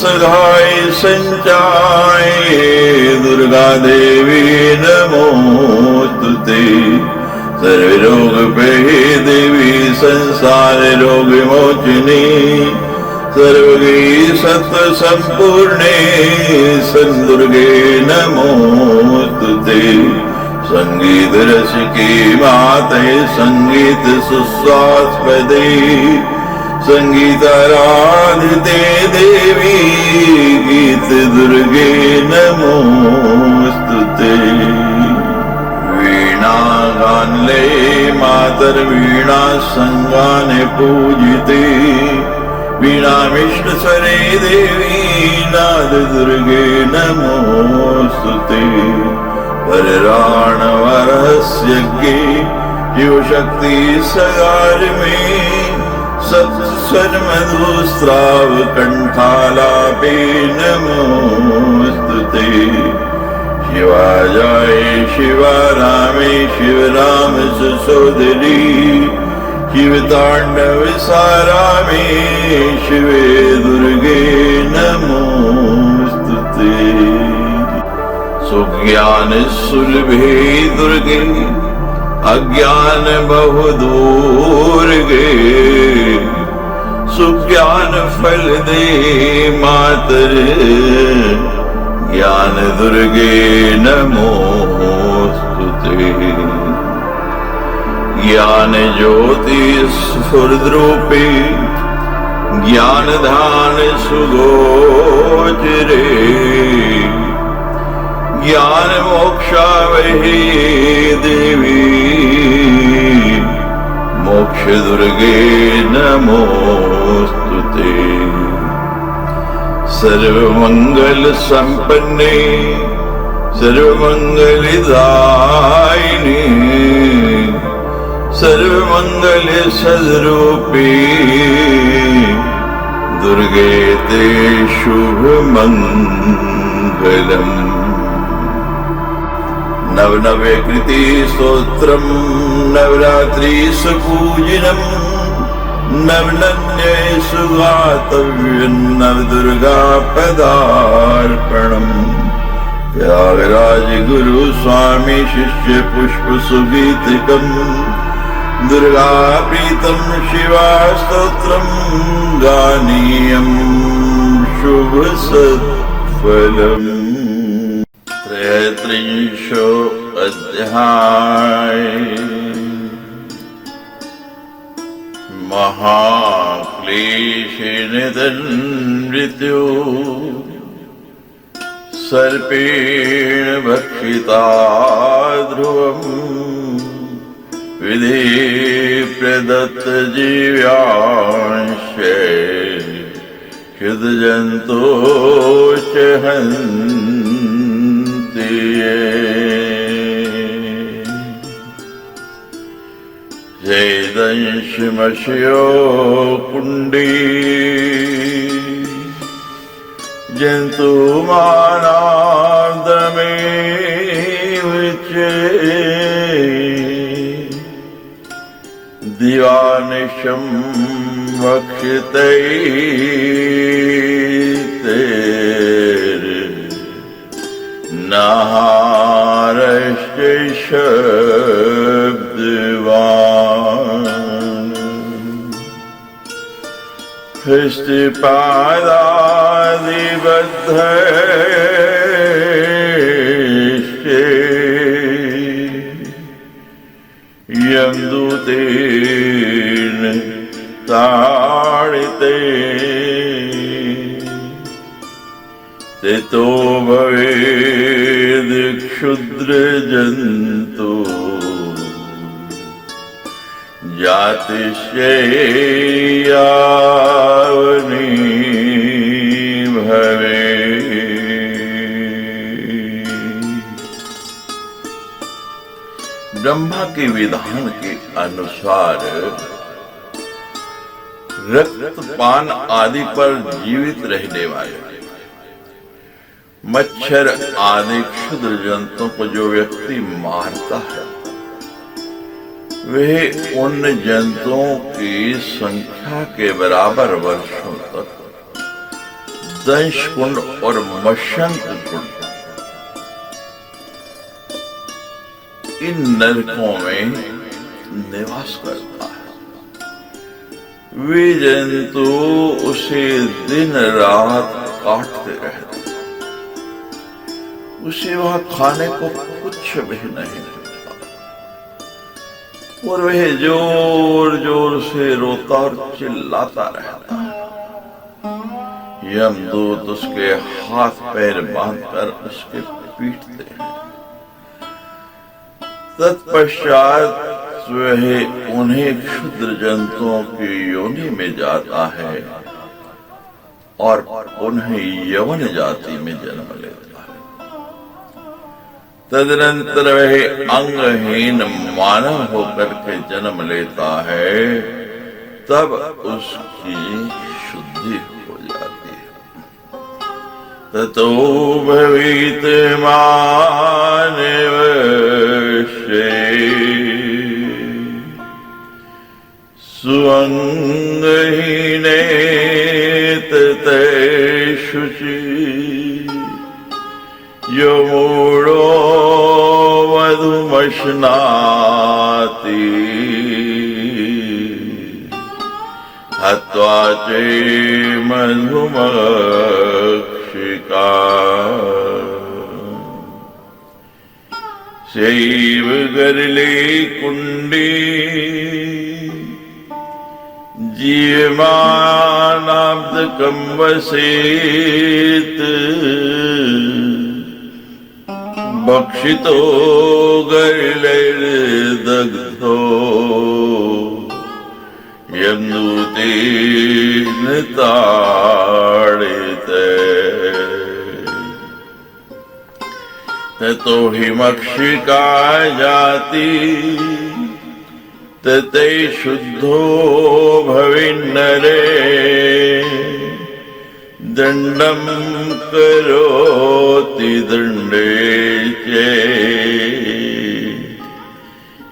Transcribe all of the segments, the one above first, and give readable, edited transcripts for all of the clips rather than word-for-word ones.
सहाय संचाय दुर्गा देवी नमोस्तुते। सर्वरोग भये देवी संसार रोग विमोचिनी। सर्वगी सत्व संपूर्णे संदुर्गे नमोस्तुते। संगीत रस की माते संगीत सुस्वास्पदे। संगीताराधिते देवी गीत दुर्गे नमोस्तुते। वीणा गानले मातर वीणा संगाने पूजिते। वीणा विष्णु स्वरे देवी नाद दुर्गे नमोस्तुते। वरराणवरहस्यज्ञे शिव शक्ति सगार में सत्स्वर मधुस्राव कंठालापे नमोस्तुते। शिवाजाय शिवारामे शिवराम सुसोदरी। शिव तांडव सारामे शिवे दुर्गे नमोस्तुते। सुज्ञान सुलभे दुर्गे अज्ञान बहु दूर गे। सुज्ञान फल दे मातर ज्ञान दुर्गे नमोस्तुते। ज्ञान ज्योति स्फुरद्रूपे ज्ञान धान सुगोचरे। ज्ञान मोक्षावहे देवी मोक्ष दुर्गे नमोस्तुते। सर्वमंगल संपन्ने सर्वमंगलदायिनी। सर्वमंगल सद्रूपी दुर्गे ते शुभ मंगलम्। नवनव्यकृति स्तोत्रम् नवरात्रि सुपूजनम्। नवनन्ये सुगातव्यम् नवदुर्गा पदार्पणम्। त्यागराज गुरु स्वामी शिष्य पुष्प सुगीतिकम्। दुर्गा प्रीतम शिवा स्तोत्रम् गानीयम् शुभ सत्फलम्। त्रयस्त्रिंशो अध्याय। महाक्लेशेन तन्मृत्यो सर्पेण भक्षिता ध्रुवम्। विधि प्रदत्त जीव्यांशे क्षुद्रजन्तोश्च हन्ति ये। जैदंशमशयो कुण्डी जन्तुमानादमेव च। दिवानिशं वक्षितैर्नहारश्च शब्दवान्। हस्तिपादादिबद्धश्च यमदूतेन ताडिते। तेतो भवेद् क्षुद्रजन्तु जातिश्चैयावनी भवे। ब्रह्मा के विधान के अनुसार रक्तपान आदि पर जीवित रहने वाले मच्छर आदि क्षुद्र जंतुओं को जो व्यक्ति मारता है वे उन जंतुओं की संख्या के बराबर वर्षों तक दंश कुंड और मशंक कुंड, इन नरकों में निवास करता है। वे जंतु उसे दिन रात काटते रहते, उसे वहां खाने को कुछ भी नहीं मिलता, और वह जोर जोर से रोता और चिल्लाता रहता है। यमदूत उसके हाथ पैर बांधकर उसके पीटते हैं। तत्पश्चात वह उन्हें क्षुद्र जंतुओं की योनि में जाता है और उन्हें यवन जाति में जन्म लेता है। तदनंतर वह अंगहीन मानव होकर के जन्म लेता है, तब उसकी शुद्धि हो जाती है। ततो भवित मानव सुअंगहीने तते शुचि यो मूढ़ो मधुमश्नाति हत्वा चे मधुमक्षिका शैव गरले कुंडी जीवमानाब्दकं वसेत् भक्षितो गरलैर्दग्धो यमदूतेन ताडिते ततो हि मक्षिका जाति तते शुद्धो भविन्नरे दंडम करोति दंडे चे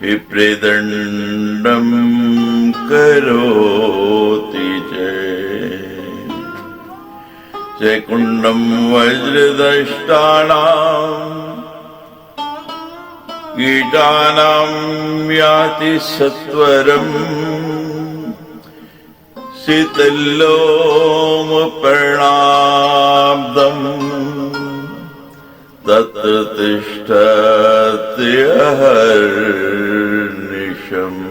विप्रदंडम करोति चे चैकुंडम वज्रदष्टानाम् कीटानां याति सत्वरम् शीतलोमपर्णाब्दम् तत्र तिष्ठत्यहर्निशम्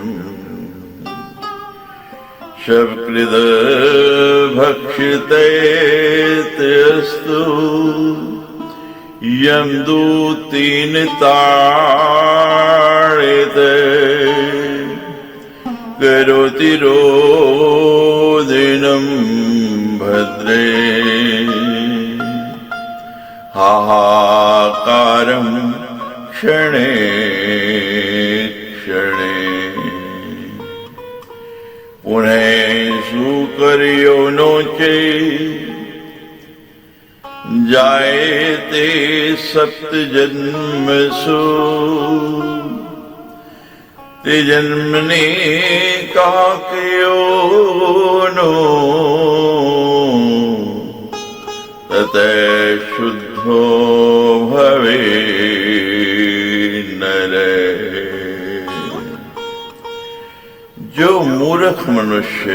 शवकृद भक्षितेत्यस्तु यमदूतेन ताड़िते करोति रोदिनं भद्रे हाहाकारं क्षणे क्षणे पुनः सुकर्योनोचे जायते सप्त जन्मसु ते जन्मने काकयोनो ततः शुद्धो भवे नरे। जो मूर्ख मनुष्य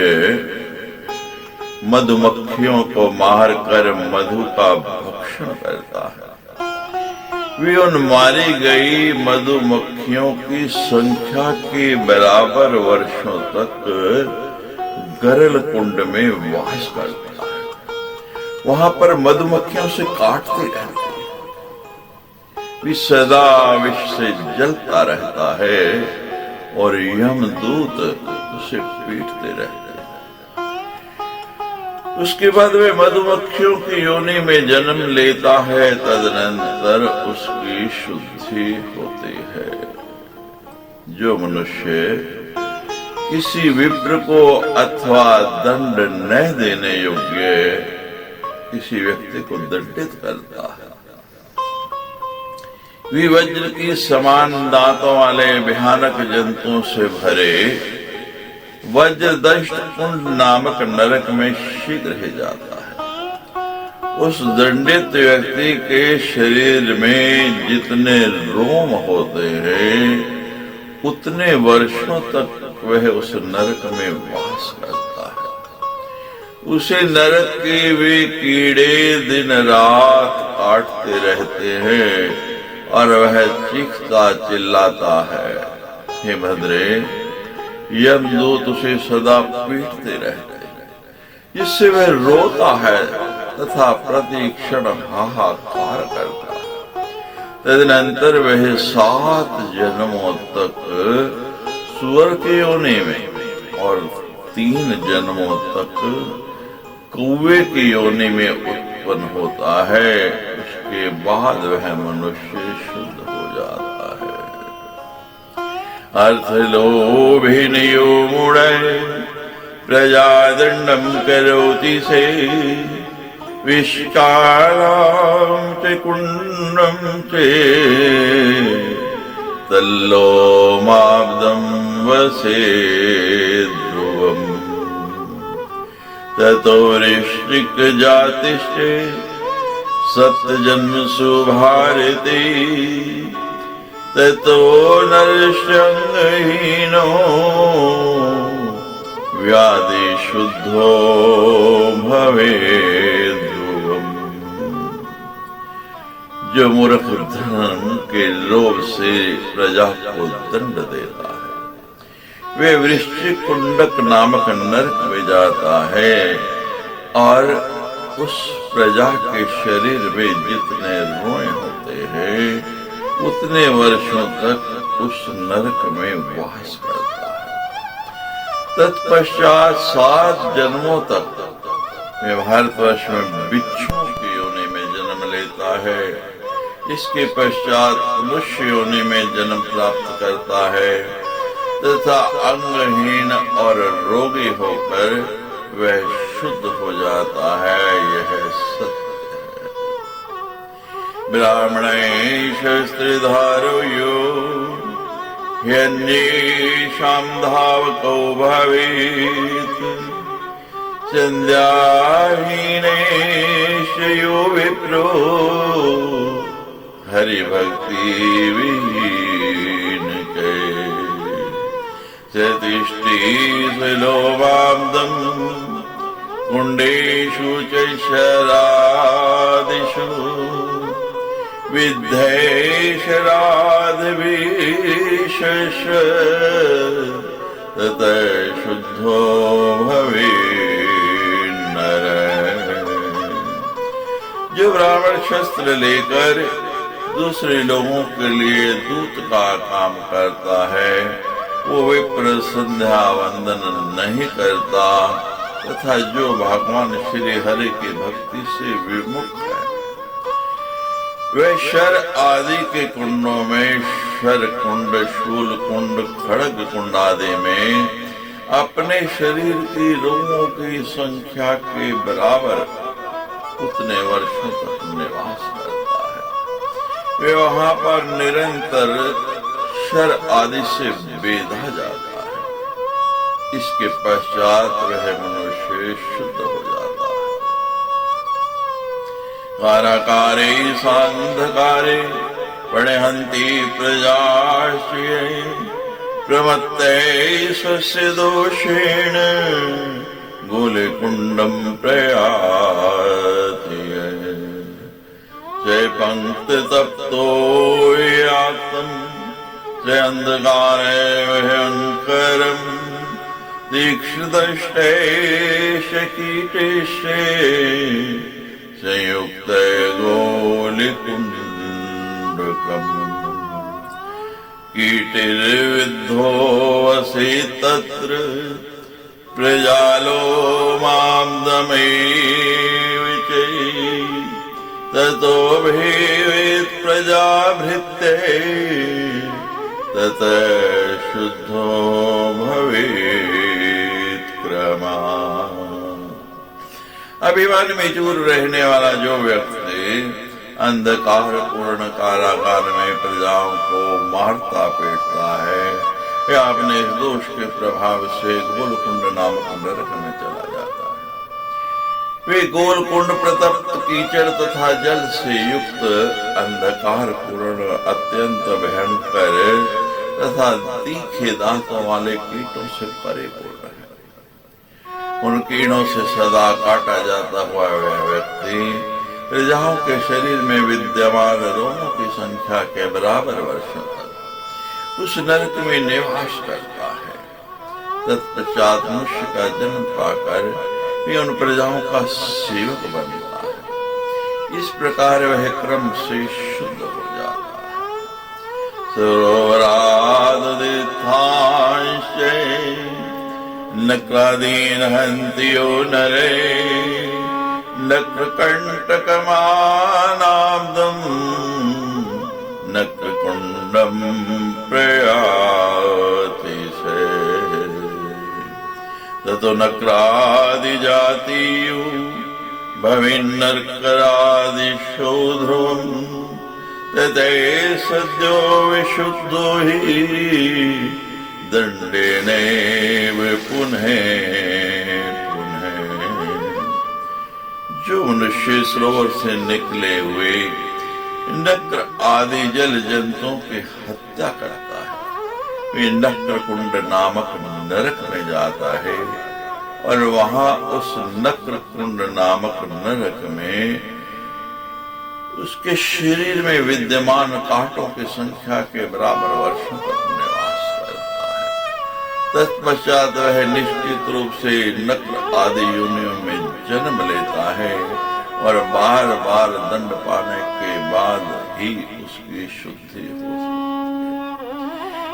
मधुमक्खियों को मारकर मधु का भक्षण करता है, वे उन मारी गई मधुमक्खियों की संख्या के बराबर वर्षों तक गरल कुंड में वास करता है। वहां पर मधुमक्खियों से काटते रहते हैं, वे सदा विष से जलता रहता है और यमदूत उसे पीटते रहते हैं। उसके बाद वे मधुमक्खियों की योनि में जन्म लेता है, तदनंतर उसकी शुद्धि होती है। जो मनुष्य किसी विप्र को अथवा दंड न देने योग्य किसी व्यक्ति को दंडित करता है, वे वज्र की समान दांतों वाले भयानक जंतुओं से भरे वज्रदष्ट कुंड नामक नरक में शीघ्र ही जाता है। उस दंडित व्यक्ति के शरीर में जितने रोम होते हैं उतने वर्षों तक वह उस नरक में वास करता है। उसे नरक के वे कीड़े दिन रात काटते रहते हैं और वह चीखता चिल्लाता है, हे भद्रे, यमदूत उसे सदा पीटते रहते हैं, जिससे वह रोता है तथा प्रतिक्षण हाहाकार करता है। तदनंतर वह 7 जन्मों तक सुअर के योनि में और 3 जन्मों तक कौवे की योनि में उत्पन्न होता है। उसके बाद वह मनुष्य शुद्ध हो जाता है। अर्थ लोभिनियो मुड़े प्रजादंडम करोति से विष्कारां च कुंडं च तल्लोमाब्दं वसे ध्रुवम् ततो ऋष्टिक जातिश्च सप्तजन्मसु भारते ततो नरसंगहीनो व्याधि शुद्धो भवेत्। जो मूर्ख धन के लोभ से प्रजा को दंड देता है वे वृश्चिक कुंडक नामक नरक में जाता है और उस प्रजा के शरीर में जितने रोए होते हैं उतने वर्षों तक उस नरक में वास करता है। तत्पश्चात 7 जन्मों तक वे भारतवर्ष में बिच्छुओं की योनि में जन्म लेता है। इसके पश्चात मनुष्य योनि में जन्म प्राप्त करता है तथा अंगहीन और रोगी होकर वह शुद्ध हो जाता है। यह सत्य है। ब्राह्मणे स्त्रीधारो यो ह्यन्येषां धावको भवेत् संध्याहीनेश यो विप्रो हरि भक्ति विहीन के चतिष्ठि लोभाब्दं कुंडेषु च शरादिषु विद्धेषराधविशेष ततः शुद्धो भवेत् नरः। जो ब्राह्मण शस्त्र लेकर दूसरे लोगों के लिए दूत का काम करता है वो विप्र संध्या वंदन नहीं करता तथा जो भगवान श्री हरि की भक्ति से विमुख है वे शर आदि के कुंडों में शर कुंड, शूल कुंड, खड़ग कुंड आदि में अपने शरीर की रोमों की संख्या के बराबर उतने वर्षों तक निवास करता है। वे वहां पर निरंतर शर आदि से बेधा जाता है। इसके पश्चात वह मनुष्य शुद्ध हो जाता है। काराकारे सांधकारे प्रणहन्ति प्रजाश्रिये प्रमत्ते स्वस्य दोषेण गोलकुंडम प्रयाति जय पंक्त तप्तो यातम जय अंधकारे भयंकरम दीक्षितष्टेश कीटेशे संयुक्त गोलिकुंडकम कीटिर्विद्धो वसि तत्र प्रजालो मां दमेविचे ततो भेवेत् प्रजाभृत्ते ततः शुद्धो भवेत् क्रमात्। अभिमान में चूर रहने वाला जो व्यक्ति अंधकार पूर्ण कारागार में प्रजाओं को मारता पीटता है या अपने इस दोष के प्रभाव से गोलकुंड नामक नरक में चला जाता है। वे गोल कुंड प्रतप्त कीचड़ तथा जल से युक्त अंधकार पूर्ण अत्यंत भयंकर तथा तीखे दांतों वाले कीटों से परिपूर्ण है। उन कीड़ों से सदा काटा जाता हुआ वह व्यक्ति प्रजाओं के शरीर में विद्यमान रोमों की संख्या के बराबर वर्षों तक उस नरक में निवास करता है। तत्पश्चात मनुष्य का जन्म पाकर भी उन प्रजाओं का सेवक बनता है। इस प्रकार वह क्रम से शुद्ध हो जाता है। सरोवरादीर्थांशे नक्रादीन हन्तियो नरे नक्रकंटकमानाब्दम् नक्रकुंडम प्रयाति से ततो नक्रादि जातियो भविन्नर्करादिशो ध्रुवम् तते सद्यो विशुद्धो हि दंडेनैव पुनः पुनः। जो मनुष्य सरोवर से निकले हुए नक्र आदि जल जंतुओं की हत्या करता है वे नक्र कुंड नामक नरक में जाता है और वहां उस नक्र कुंड नामक नरक में उसके शरीर में विद्यमान कांटों की संख्या के बराबर वर्षों तक निवास करता है। तत्पश्चात वह निश्चित रूप से नक्र आदि योनियों में जन्म लेता है और बार बार दंड पाने के बाद ही उसकी शुद्धि हो सकती है।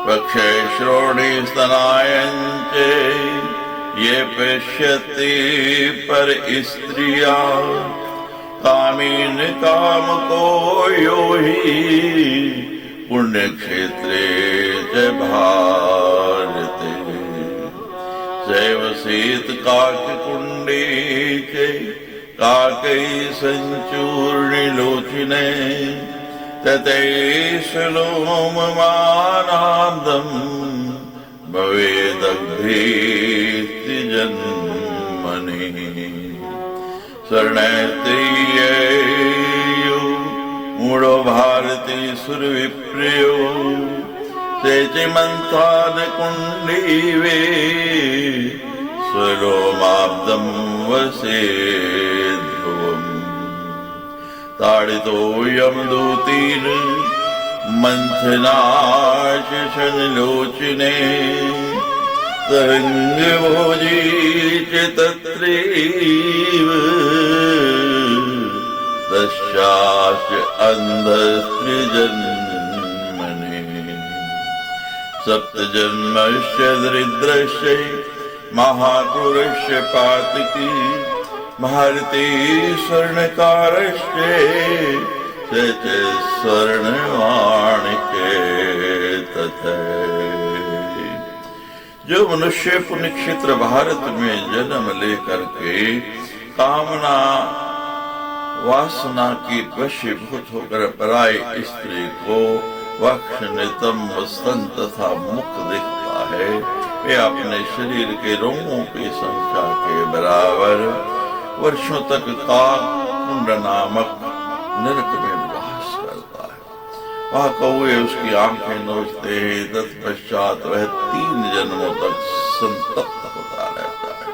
वक्षे श्रोणी स्तनायञ्च ये पश्यति पर स्त्रिया कामीन काम को यो ही पुण्य क्षेत्रे च भारते सैव शीत काक कुंडे के काकई संचूर्णि लोचने तते श्लोम मानाब्दम् भवेदग्धेति जन्मनि स्वर्णैत्रीयो मूढ़ो भारती सुरविप्रियो सेचिमन्थाद कुण्डीवे स्वलोमाब्दं वसे ध्रुवम् ताडितो यमदूतेन मंथनाशनलोचने तरंगभोजी च तत्रैव तस्यास्य अन्धस्त्रिजन्मने सप्तजन्मस्य दरिद्रस्य महाक्रूरस्य पातकी भारती स्वर्णकारस्य स्वर्णवाणिके तथा। जो मनुष्य पुण्य क्षेत्र भारत में जन्म लेकर के कामना वासना की वशीभूत होकर पराई स्त्री को वक्ष नितंब स्तन तथा मुख दिखता है वे अपने शरीर के रोमों की संख्या के बराबर वर्षों तक काकुंड नामक नरक में वास करता है। वह कौए उसकी आंखें नोचते हैं। तत्पश्चात वह 3 जन्मों तक संतप्त होता रहता है।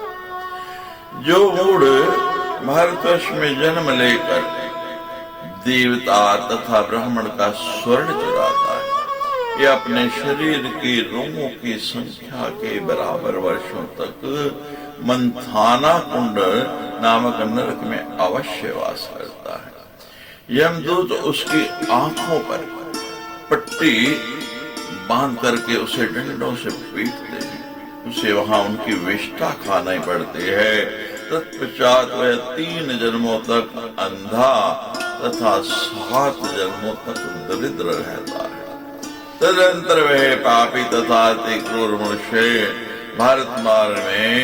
जो मूढ़ भारतवर्ष में जन्म लेकर देवता तथा ब्राह्मण का स्वर्ण चुराता है ये अपने शरीर के रोमों की संख्या के बराबर वर्षों तक मंथाना कुंड नामक नरक में अवश्य वास करता है। यमदूत उसकी आंखों पर पट्टी बांध करके उसे डंडों से पीटते हैं। उसे वहां उनकी विष्ठा खानी पड़ती है। तत्पश्चात वह 3 जन्मों तक अंधा तथा 7 जन्मों तक दरिद्र रहता है। तदंतर वह पापी तथा अति क्रूर मनुष्य भारत मार्ग में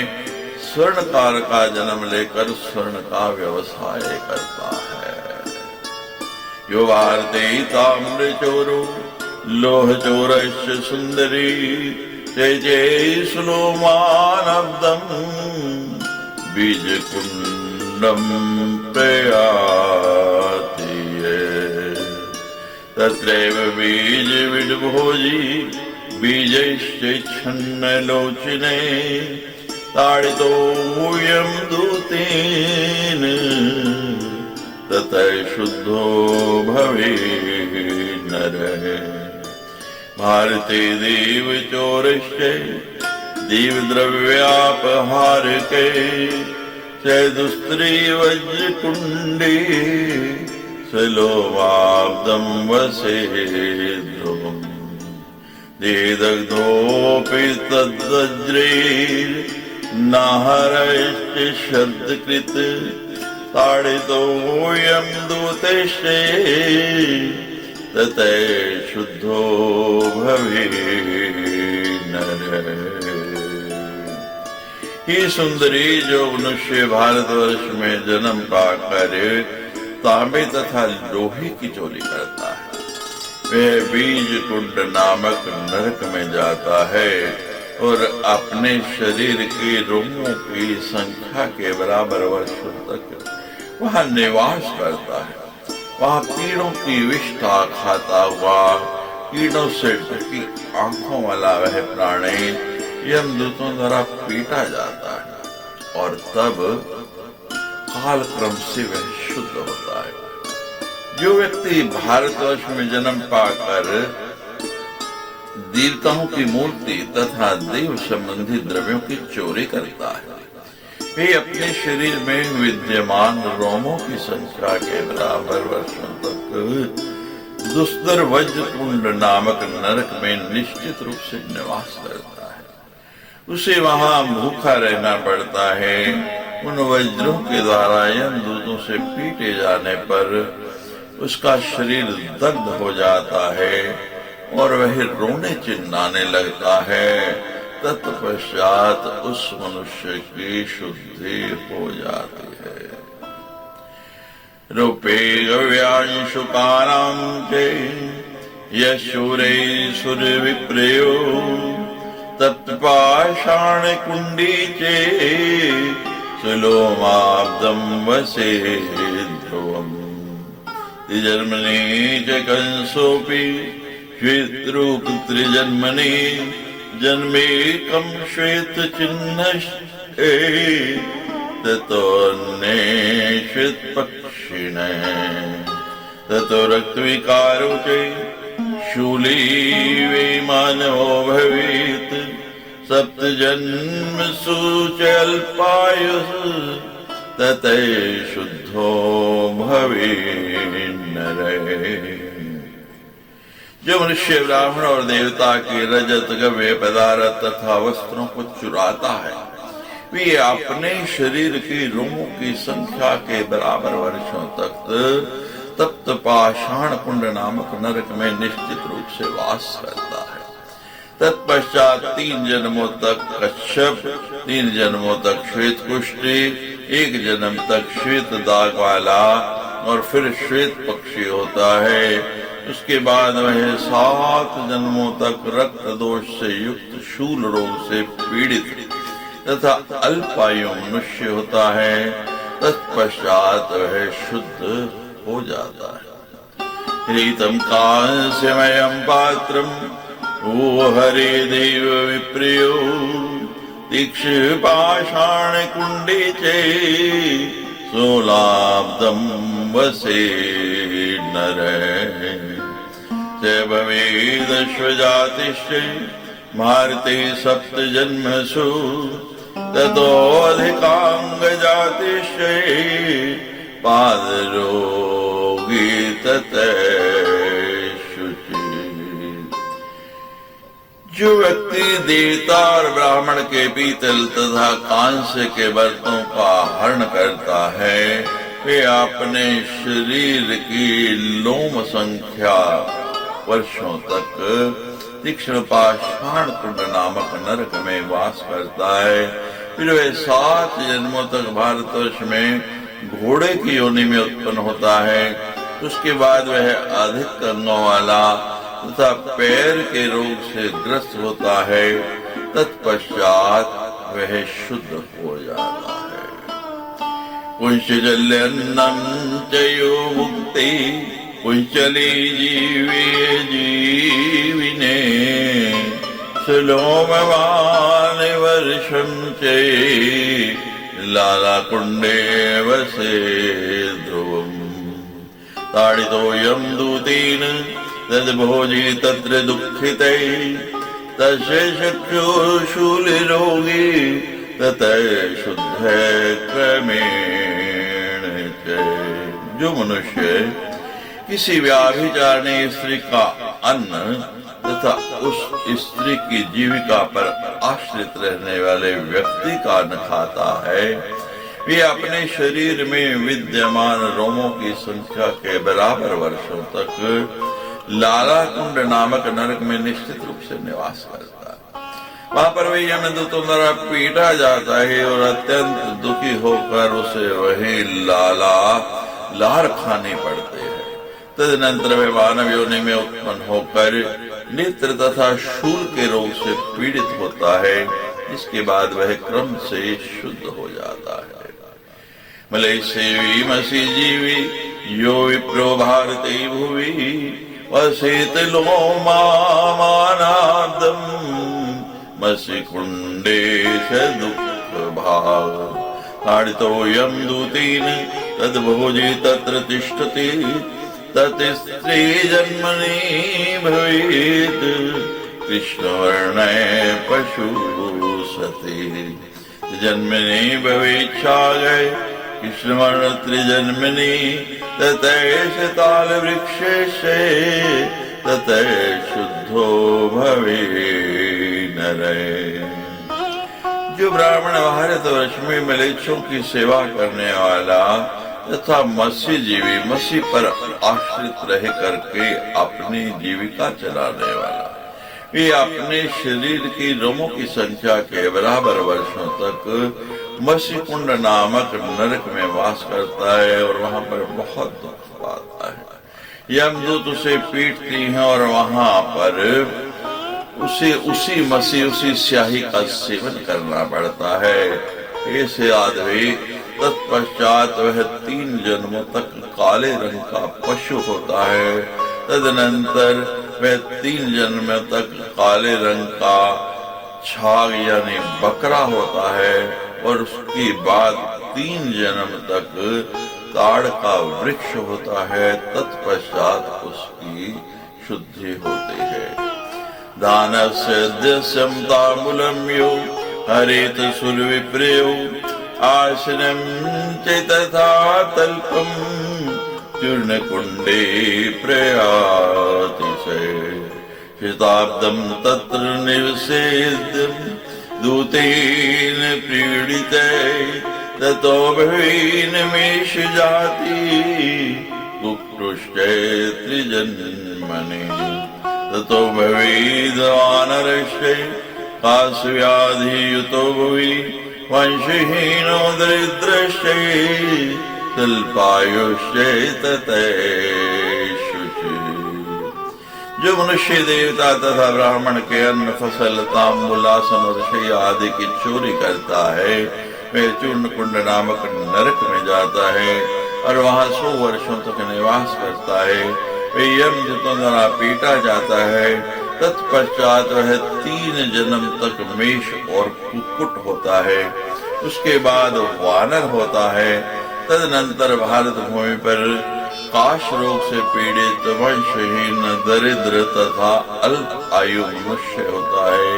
स्वर्णकार का जन्म लेकर स्वर्ण का व्यवसाय करता है। यो भारते ताम्र चोरो लोह चोरश्च सुंदरी जय जय सुलोमानब्दम् बीज कुंड कुंडम प्रयाति तत्रैव बीज विडभोजी बीजैश्चैच्छन्नलोचने ताडितोऽयं दूतेन ततः शुद्धो भवेत् नरः। भारते देव चोरश्च देव द्रव्यापहारके च दुस्त्री वज्र कुंडे सलोवाब्दं वसे ध्रुवम् देदग्धोऽपि तद्वज्रैर्नाहरश्च शब्दकृत् ताडितोऽयं दूतैश्च ततः शुद्धो भवेत् नरः। ये सुंदरी जो मनुष्य भारतवर्ष में जन्म पाकर तांबे तथा लोहे की चोरी करता है, वह बीज कुंड नामक नरक में जाता है और अपने शरीर के रोमों की संख्या के बराबर वर्षों तक वहाँ निवास करता है। वहाँ कीड़ों की विष्ठा खाता हुआ, कीड़ों से ढकी आंखों वाला वह प्राणी यमदूतों द्वारा पीटा जाता है और तब कालक्रम से वह शुद्ध होता है। जो व्यक्ति भारतवर्ष में जन्म पाकर देवताओं की मूर्ति तथा देव संबंधी द्रव्यों की चोरी करता है, वे अपने शरीर में विद्यमान रोमों की संख्या के बराबर वर्षों तक दुस्तर वज्र कुंड नामक नरक में निश्चित रूप से निवास करता है। उसे वहां भूखा रहना पड़ता है। उन वज्रों के द्वारा यमदूतों से पीटे जाने पर उसका शरीर दग्ध हो जाता है और वह रोने चिल्लाने लगता है। तत्पश्चात उस मनुष्य की शुद्धि हो जाती है। रूपे गव्यांशुकानां चे यशूरे सुर विप्रयो तप्तपाषाण कुंडी चे सुलोमाब्दं वसे ध्रुवम् त्रिजन्मने च कंसोऽपि श्वेतरूप त्रिजन्मने जन्मेकं श्वेत चिह्नश्च ततोऽन्ये श्वेत पक्षिणे ततो रक्तविकारो च शूली वै मानवो भवेत् सप्तजन्मसु च अल्पायुः ततः शुद्धो भवेत् नरः। जो मनुष्य ब्राह्मण और देवता के रजत गव्य पदार्थ तथा वस्त्रों को चुराता है, वे अपने शरीर की रोमों की संख्या के बराबर वर्षों तक तप्त पाषाण कुंड नामक नरक में निश्चित रूप से वास करता है। तत्पश्चात 3 जन्मों तक कच्छप, 3 जन्मों तक श्वेत कुष्ठी, 1 जन्म तक श्वेत दाग वाला और फिर श्वेत पक्षी होता है। उसके बाद वह 7 जन्मों तक रक्त दोष से युक्त शूल रोग से पीड़ित तथा अल्पायु मनुष्य होता है। तत्पश्चात वह शुद्ध हो जाता है। रीतम कांस्यमयं पात्रम ओ हरे देव विप्रियो तीक्ष्ण पाषाण कुंडे चे सोलाब्दं वसे नरः। च भवेदश्वजातिश्च भारते 7 जन्मसु ततोऽधिकाङ्गजातिश्च पादरोगी ततः शुचि। जो व्यक्ति देवता और ब्राह्मण के पीतल तथा कांस्य के बर्तनों का हरण करता है, वे अपने शरीर की लोम संख्या वर्षों तक तीक्ष्ण पाषाण कुंड नामक नरक में वास करता है। फिर वह 7 जन्मों तक भारतवर्ष में घोड़े की योनि में उत्पन्न होता है। उसके बाद वह अधिक अंगों वाला तथा पैर के रोग से ग्रस्त होता है। तत्पश्चात वह शुद्ध हो जाता है। पुंशजल्यन्नं च यो भुक्ते पुंशले जीवे जीविने सुलोमवान् वर्षं च लालाकुण्डे वसे ध्रुवम् ताडितोऽयं दूतेन तद्भोजे तत्र दुःखिते तस्य चक्षुशूलरोगे ततः शुद्ध क्रमेण च। जो मनुष्य किसी व्याभिचारिणी स्त्री का अन्न तथा उस स्त्री की जीविका पर आश्रित रहने वाले व्यक्ति का अन्न खाता है, वे अपने शरीर में विद्यमान रोमों की संख्या के बराबर वर्षों तक लालाकुंड नामक नरक में निश्चित रूप से निवास करता है। वहां पर वही यमदूतों द्वारा पीटा जाता है और अत्यंत दुखी होकर उसे वही लार खाने पड़ते हैं। तदनंतर वे मानव योनि में उत्पन्न होकर नेत्र तथा शूल के रोग से पीड़ित होता है। इसके बाद वह क्रम से शुद्ध हो जाता है। मलय सेवी मसी जीवी यो विप्रो भारते भुवि वसेत लोमानादम मसी कुंडे स दुख भाव ताड़ितो यम दूतेन तद्भोजे तत्र तिष्ठति तत् स्त्री जन्मनि भवेत् कृष्णवर्णे पशु सती जन्मनि भवेच्छागय कृष्णवर्ण त्रिजन्मनि ततः ताल वृक्षे ततः शुद्धो भवे नरे। जो ब्राह्मण भारत वर्ष में मलेच्छों की सेवा करने वाला तथा मसी जीवी मसी पर आश्रित रह करके अपनी जीविका चलाने वाला, वे अपने शरीर की रोमों की संख्या के बराबर वर्षों तक मसी कुंड नामक नरक में वास करता है और वहां पर बहुत दुख पाता है। यमदूत उसे पीटती हैं और वहां पर उसे उसी स्याही का सेवन करना पड़ता है। ऐसे आदमी तत्पश्चात वह 3 जन्मों तक काले रंग का पशु होता है। तदनंतर वह 3 जन्म तक काले रंग का छाग यानी बकरा होता है और उसके बाद 3 जन्म तक ताड़ का वृक्ष होता है। तत्पश्चात उसकी शुद्धि होती है। दानस्य दस्यं ताम्बूलं यो हरेत सुरविप्रियो आसनं च तथा तल्पं चूर्णकुण्डे प्रयाति शताब्दं तत्र निवसेद्यं दूतेन पीडिते ततो भवेन्मेष जाति कुकृष्टे त्रिजन्मनि ततो भवेद्वानरस्य काशव्याधियुतो भुवि वंशहीनो दरिद्रस्य स्वल्पायुष्य ततः शुचि। जो मनुष्य देवता तथा ब्राह्मण के अन्न फसल तांबूलासन और शय्या आदि की चोरी करता है, वह चूर्ण कुंड नामक नरक में जाता है और वहां 100 वर्षों तक निवास करता है। वह यमदूतों द्वारा पीटा जाता है। तत्पश्चात वह 3 जन्म तक मेष और कुक्कुट होता है। उसके बाद वानर होता है। तदनंतर भारत भूमि पर काश रोग से पीड़ित वंशहीन दरिद्र तथा अल्प आयु मनुष्य होता है।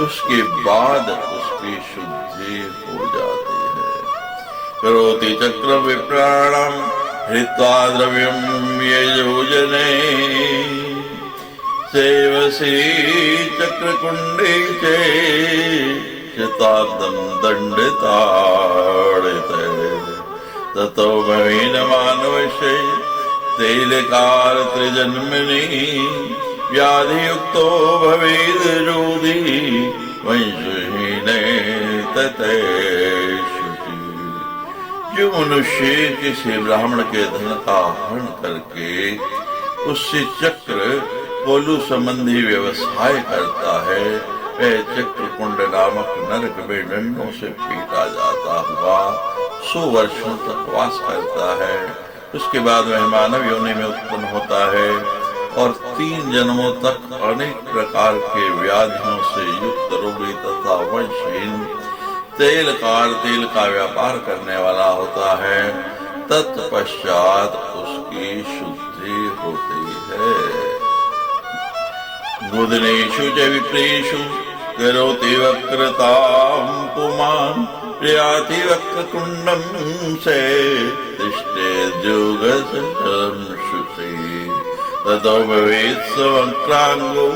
उसके बाद उसकी शुद्धि हो जाती है। करोति चक्र विप्राणम हृत्वा द्रव्यम यजोजने सेवसे चक्रकुंडे चे शताब्दं दंडिताड़िते ततो भवेन मानवस्य तैलकाल त्रिजन्मनि व्याधियुक्तो भवेद् रोगी वंशहीने ततः शुचि। जो मनुष्य किसी ब्राह्मण के धन का हरण करके उससे चक्र कोलू संबंधी व्यवसाय करता है, वह चक्रकुंड नामक नरक में डंडों से पीटा जाता हुआ 100 वर्षों तक वास करता है। उसके बाद वह मानव योनि में उत्पन्न होता है और 3 जन्मों तक अनेक प्रकार के व्याधियों से युक्त रोगी तथा वंशहीन तेल का व्यापार करने वाला होता है। तत्पश्चात उसकी शुद्धि होती है। गुदनेषु च विप्रेषु करोति वक्रतां पुमान् प्रयाति वक्रकुण्डं से तिष्ठेद्योगसंशुषे ततो भवेत् स वक्रांगो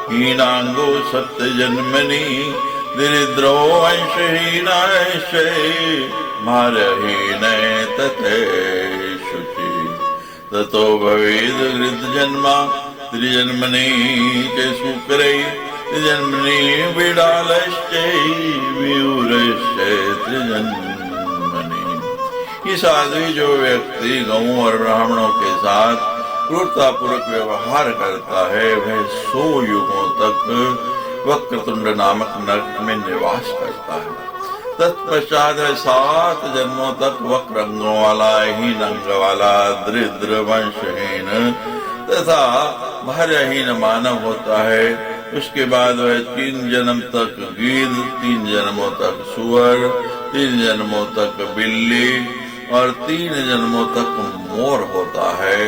हीनांगो सप्तजन्मनि दरिद्रो अंशहीनांशे मारहीने तथेषुचि ततो भवेद् वृद्धजन्मा त्रिजन्मनि च शुक्रे त्रिजन्मनि बिडालश्चे व्यूरश्चे त्रिजन्मनि। ये साध्वी जो व्यक्ति गऊ और ब्राह्मणों के साथ क्रूरतापूर्वक व्यवहार करता है वह 100 युगों तक वक्रतुंड नामक नरक में निवास करता है। तत्पश्चात 7 जन्मों तक वक्र अंगों वाला, हीन अंग वाला, दरिद्र, वंशहीन तथा भार्यहीन मानव होता है। उसके बाद वह 3 जन्म तक गीध, 3 जन्मों तक सुअर, 3 जन्मों तक बिल्ली और 3 जन्मों तक मोर होता है।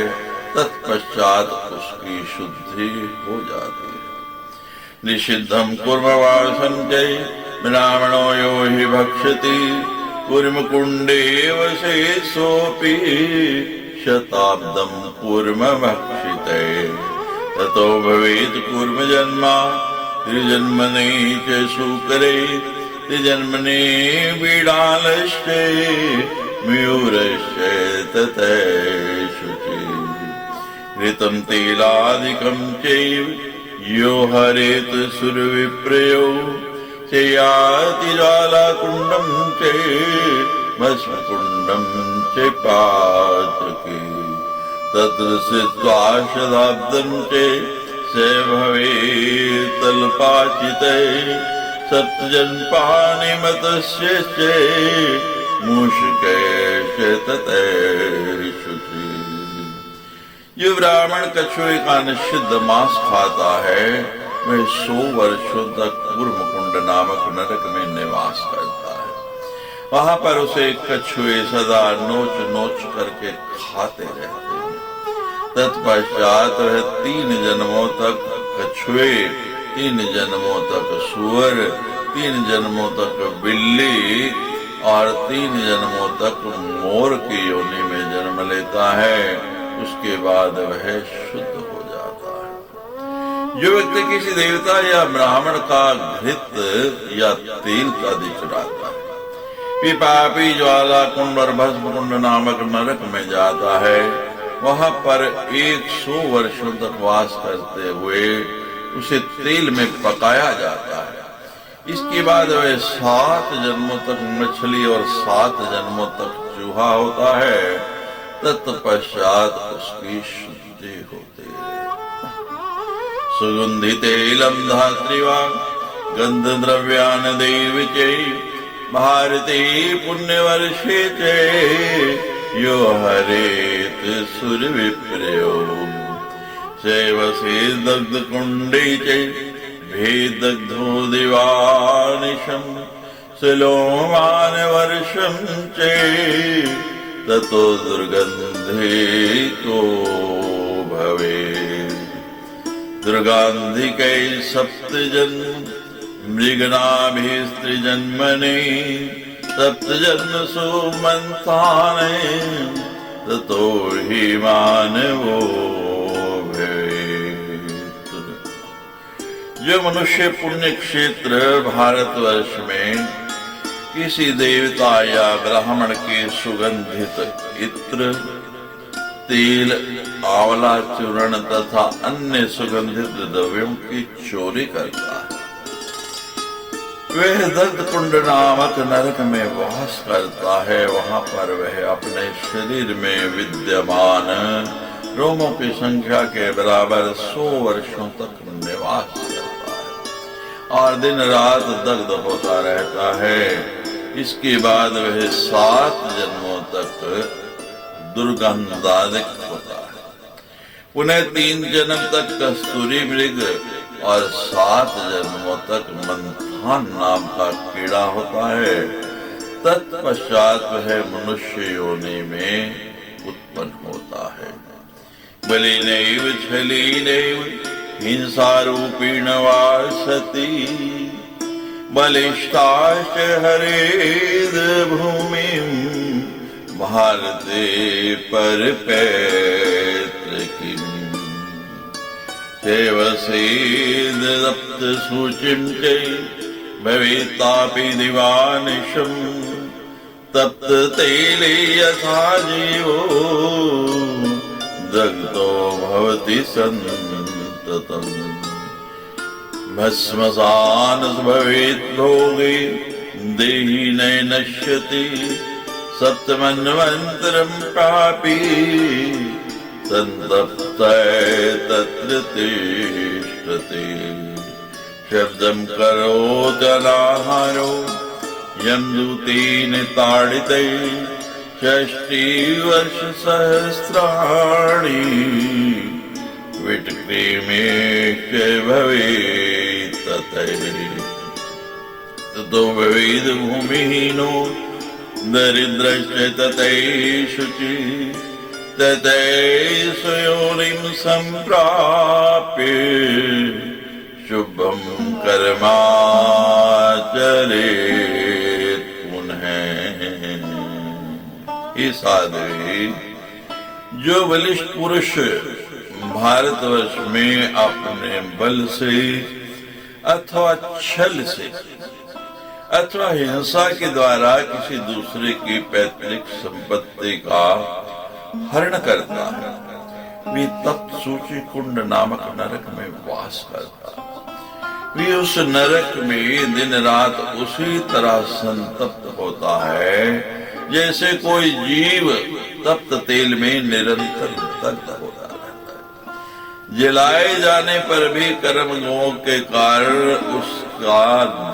तत्पश्चात उसकी शुद्धि हो जाती है। निषिद्धम कुर्मवासं च ब्राह्मणो यो हि भक्षति कूर्मकुण्डे वसेत्सोऽपि शताब्दं कूर्म भक्षिते ततो भवेत् कूर्मजन्मा त्रिजन्मनि च शूकरे त्रिजन्मनि बिडालश्चे मयूरश्चे तथेषुचि घृतं तेलादिकं चैव यो हरेत सुरविप्रयो चयाति ज्वालाकुण्डं च भस्मकुण्डं च पाचके तत्र स्थित्वा शताब्दं च स भवेत् तल्पाचिते सप्तजन्पानि मतस्य च मूषिके तथेषुचि। जो ब्राह्मण कछुए का निषिद्ध मांस खाता है वह 100 वर्षों तक कूर्मकुंड नामक नरक में निवास करता है। वहां पर उसे कछुए सदा नोच नोच करके खाते रहते हैं। तत्पश्चात वह 3 जन्मों तक कछुए, 3 जन्मों तक सुअर, 3 जन्मों तक बिल्ली और 3 जन्मों तक मोर की योनि में जन्म लेता है। उसके बाद वह शुद्ध हो जाता है। जो व्यक्ति किसी देवता या ब्राह्मण का घृत या तेल का चुराता है, पापी ज्वाला कुंड और भस्म कुंड नामक नरक में जाता है। वहां पर 100 वर्षों तक वास करते हुए उसे तेल में पकाया जाता है। इसके बाद वह 7 जन्मों तक मछली और 7 जन्मों तक चूहा होता है। तत्पश्चात उसकी शुद्धि होती है। सुगंधि तैलम धात्रिवा गंध द्रव्यान देव चे भारते पुण्यवर्षे चे यो हरेत सुर विप्रयो सेवसे दग्ध कुंडे चे भेदग्धो दिवानिशम सुलोमान वर्षम चे ततो दुर्गंधे को भवे दुर्गांधिकै सप्तजन्म मृगनाभिस्त्रिजन्मने सप्तजन्मसु मंथाने ततो हि मानवो भवेत्। जो मनुष्य पुण्य क्षेत्र भारतवर्ष में किसी देवता या ब्राह्मण के सुगंधित इत्र, तेल, आंवला चूर्ण तथा अन्य सुगंधित द्रव्यों की चोरी करता है वह दग्ध कुंड नामक नरक में वास करता है। वहां पर वह अपने शरीर में विद्यमान रोमों की संख्या के बराबर 100 वर्षों तक निवास करता है और दिन रात दग्ध होता रहता है। इसके बाद वह 7 जन्मों तक दुर्गंधादिक होता है। पुनः 3 जन्म तक कस्तूरी मृग और 7 जन्मों तक मंथान नाम का कीड़ा होता है। तत्पश्चात वह मनुष्य योनि में उत्पन्न होता है। बलिनैव छलेनैव हिंसारूपेण वा सति बलिष्ठाश्च हरेद भूमिं भारते परपैतृकीम् सेवसेद दप्त सूचिं च भवेत्तापि दिवानिशं तप्त तेले यथा जीवो दग्धो भवति सन्ततम् भस्मसान् भवेत् भोगे देहि न नश्यति सप्तमन्वन्तरं प्रापि सन्तप्तः तत्र तिष्ठति शब्दं करोत्यनाहारो यमदूतेन ताडिते 60 वर्ष सहस्राणि विटक्रेमेश्च भवेत् ततो भवेद् भूमिहीनो दरिद्रश्च ततैव शुचिः ततैव स्वयोनिं सम्प्राप्य शुभं कर्माचरेत् पुनः। ये साध्वी जो बलिष्ठ पुरुष भारतवर्ष में अपने बल से अथवा छल से अथवा हिंसा के द्वारा किसी दूसरे की पैतृक संपत्ति का हरण करता है, वे तप्त सूची कुंड नामक नरक में वास करता है। वे उस नरक में दिन रात उसी तरह संतप्त होता है जैसे कोई जीव तप्त तेल में निरंतर दग्ध होता रहता है। जलाए जाने पर भी कर्मों के कारण उसका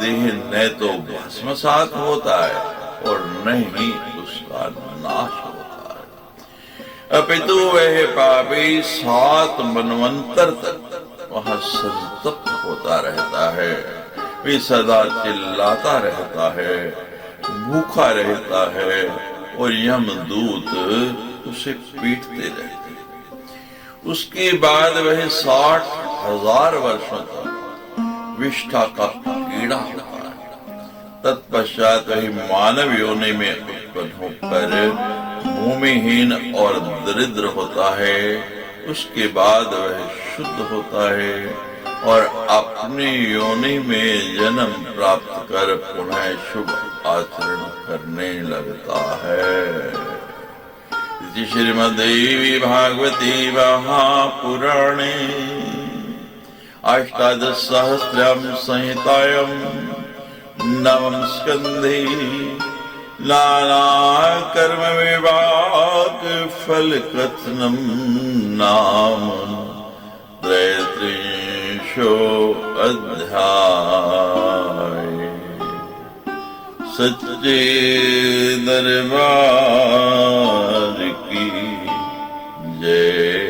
देह न तो भस्मसात होता है और न ही उसका नाश होता है, अपितु वह पापी 7 मनवंतर तक वहां संतप्त होता रहता है। वे सदा चिल्लाता रहता है, भूखा रहता है और यमदूत उसे पीटते रहते हैं। उसके बाद वह 60,000 वर्षों तक विष्ठा का कीड़ा होता है। तत्पश्चात वही मानव योनि में उत्पन्न होकर भूमिहीन और दरिद्र होता है। उसके बाद वह शुद्ध होता है और अपनी योनि में जन्म प्राप्त कर पुनः शुभ आचरण करने लगता है। श्रीमद्देवी भागवती महापुराणे अष्टादशसहस्रम संहितायां नवम स्कंधे नाना कर्म विभाग फल कथनम नाम 33 अध्याय। सच्चे दरबार की जय।